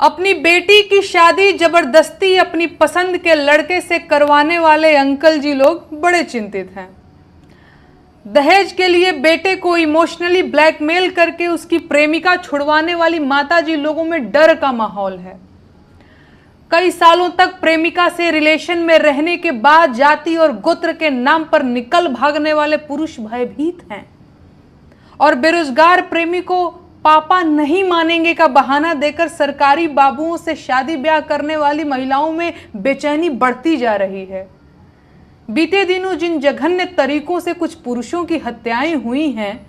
अपनी बेटी की शादी जबरदस्ती अपनी पसंद के लड़के से करवाने वाले अंकल जी लोग बड़े चिंतित हैं। दहेज के लिए बेटे को इमोशनली ब्लैकमेल करके उसकी प्रेमिका छुड़वाने वाली माताजी लोगों में डर का माहौल है। कई सालों तक प्रेमिका से रिलेशन में रहने के बाद जाति और गोत्र के नाम पर निकल भागने वाले पुरुष भयभीत हैं और बेरोजगार प्रेमी को पापा नहीं मानेंगे का बहाना देकर सरकारी बाबुओं से शादी ब्याह करने वाली महिलाओं में बेचैनी बढ़ती जा रही है। बीते दिनों जिन जघन्य तरीकों से कुछ पुरुषों की हत्याएं हुई हैं,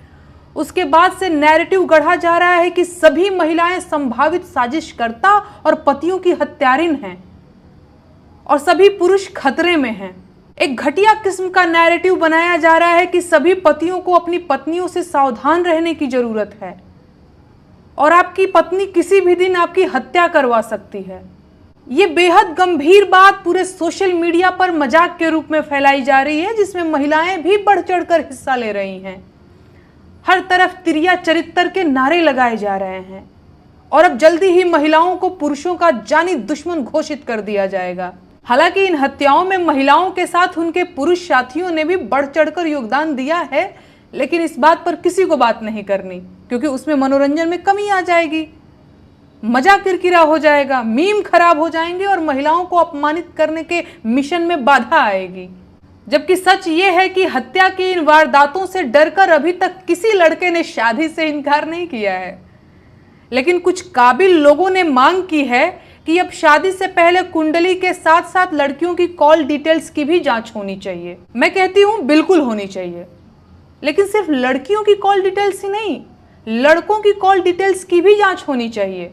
उसके बाद से नैरेटिव गढ़ा जा रहा है कि सभी महिलाएं संभावित साजिशकर्ता और पतियों की हत्यारिन हैं और सभी पुरुष खतरे में हैं। एक घटिया किस्म का नैरेटिव बनाया जा रहा है कि सभी पतियों को अपनी पत्नियों से सावधान रहने की जरूरत है और आपकी पत्नी किसी भी दिन आपकी हत्या करवा सकती है। ये बेहद गंभीर बात पूरे सोशल मीडिया पर मजाक के रूप में फैलाई जा रही है, जिसमें महिलाएं भी बढ़ चढ़कर हिस्सा ले रही हैं। हर तरफ तिरिया चरित्र के नारे लगाए जा रहे हैं और अब जल्दी ही महिलाओं को पुरुषों का जानी दुश्मन घोषित कर दिया जाएगा। हालांकि इन हत्याओं में महिलाओं के साथ उनके पुरुष साथियों ने भी बढ़ चढ़कर योगदान दिया है, लेकिन इस बात पर किसी को बात नहीं करनी, क्योंकि उसमें मनोरंजन में कमी आ जाएगी, मजा किरकिरा हो जाएगा, मीम खराब हो जाएंगे और महिलाओं को अपमानित करने के मिशन में बाधा आएगी। जबकि सच ये है कि हत्या की इन वारदातों से डरकर अभी तक किसी लड़के ने शादी से इनकार नहीं किया है, लेकिन कुछ काबिल लोगों ने मांग की है कि अब शादी से पहले कुंडली के साथ साथ लड़कियों की कॉल डिटेल्स की भी जांच होनी चाहिए। मैं कहती हूं बिल्कुल होनी चाहिए, लेकिन सिर्फ लड़कियों की कॉल डिटेल्स ही नहीं, लड़कों की कॉल डिटेल्स की भी जांच होनी चाहिए।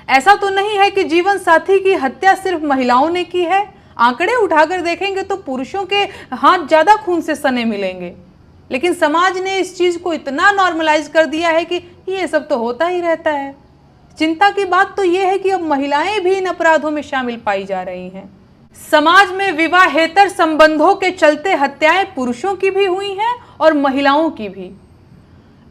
ऐसा तो नहीं है कि जीवन साथी की हत्या सिर्फ महिलाओं ने की है। आंकड़े उठाकर देखेंगे तो पुरुषों के हाथ ज्यादा खून से सने मिलेंगे, लेकिन समाज ने इस चीज को इतना नॉर्मलाइज कर दिया है कि ये सब तो होता ही रहता है। चिंता की बात तो ये है कि अब महिलाएं भी इन अपराधों में शामिल पाई जा रही हैं। समाज में विवाहेतर संबंधों के चलते हत्याएं पुरुषों की भी हुई हैं और महिलाओं की भी।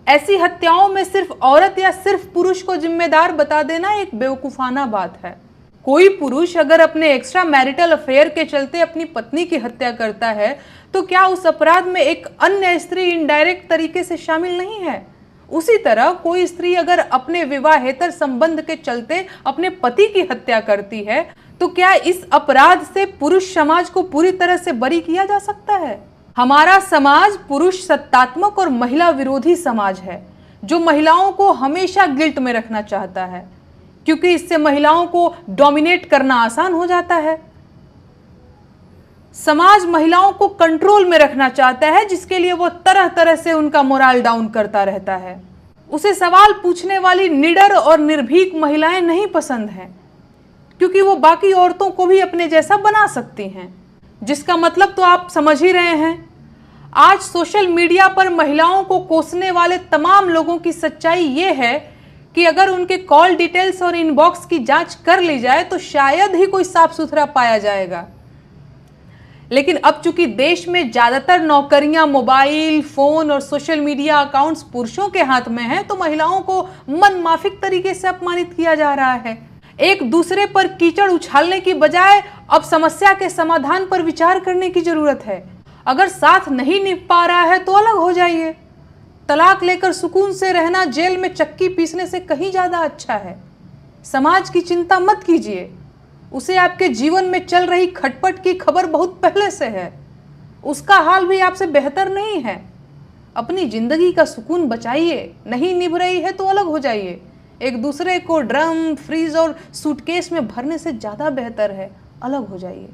ऐसी हत्याओं में सिर्फ औरत या सिर्फ पुरुष को जिम्मेदार बता देना एक बेवकूफाना बात है। कोई पुरुष अगर अपने एक्स्ट्रा मैरिटल अफेयर के चलते अपनी पत्नी की हत्या करता है तो क्या उस अपराध में एक अन्य स्त्री इनडायरेक्ट तरीके से शामिल नहीं है? उसी तरह कोई स्त्री अगर अपने विवाहेतर संबंध के चलते अपने पति की हत्या करती है तो क्या इस अपराध से पुरुष समाज को पूरी तरह से बरी किया जा सकता है? हमारा समाज पुरुष सत्तात्मक और महिला विरोधी समाज है, जो महिलाओं को हमेशा गिल्ट में रखना चाहता है, क्योंकि इससे महिलाओं को डोमिनेट करना आसान हो जाता है। समाज महिलाओं को कंट्रोल में रखना चाहता है, जिसके लिए वो तरह तरह से उनका मोरल डाउन करता रहता है। उसे सवाल पूछने वाली निडर और निर्भीक महिलाएं नहीं पसंद हैं, क्योंकि वो बाकी औरतों को भी अपने जैसा बना सकती हैं। जिसका मतलब तो आप समझ ही रहे हैं। आज सोशल मीडिया पर महिलाओं को कोसने वाले तमाम लोगों की सच्चाई ये है कि अगर उनके कॉल डिटेल्स और इनबॉक्स की जांच कर ली जाए तो शायद ही कोई साफ सुथरा पाया जाएगा। लेकिन अब चूंकि देश में ज्यादातर नौकरियां मोबाइल फोन और सोशल मीडिया अकाउंट्स पुरुषों के हाथ में हैं, तो महिलाओं को मनमाफिक तरीके से अपमानित किया जा रहा है। एक दूसरे पर कीचड़ उछालने की बजाय अब समस्या के समाधान पर विचार करने की जरूरत है। अगर साथ नहीं निभ पा रहा है तो अलग हो जाइए। तलाक लेकर सुकून से रहना जेल में चक्की पीसने से कहीं ज्यादा अच्छा है। समाज की चिंता मत कीजिए, उसे आपके जीवन में चल रही खटपट की खबर बहुत पहले से है। उसका हाल भी आपसे बेहतर नहीं है। अपनी जिंदगी का सुकून बचाइए, नहीं निभ रही है तो अलग हो जाइए। एक दूसरे को ड्रम, फ्रीज और सूटकेस में भरने से ज्यादा बेहतर है अलग हो जाइए।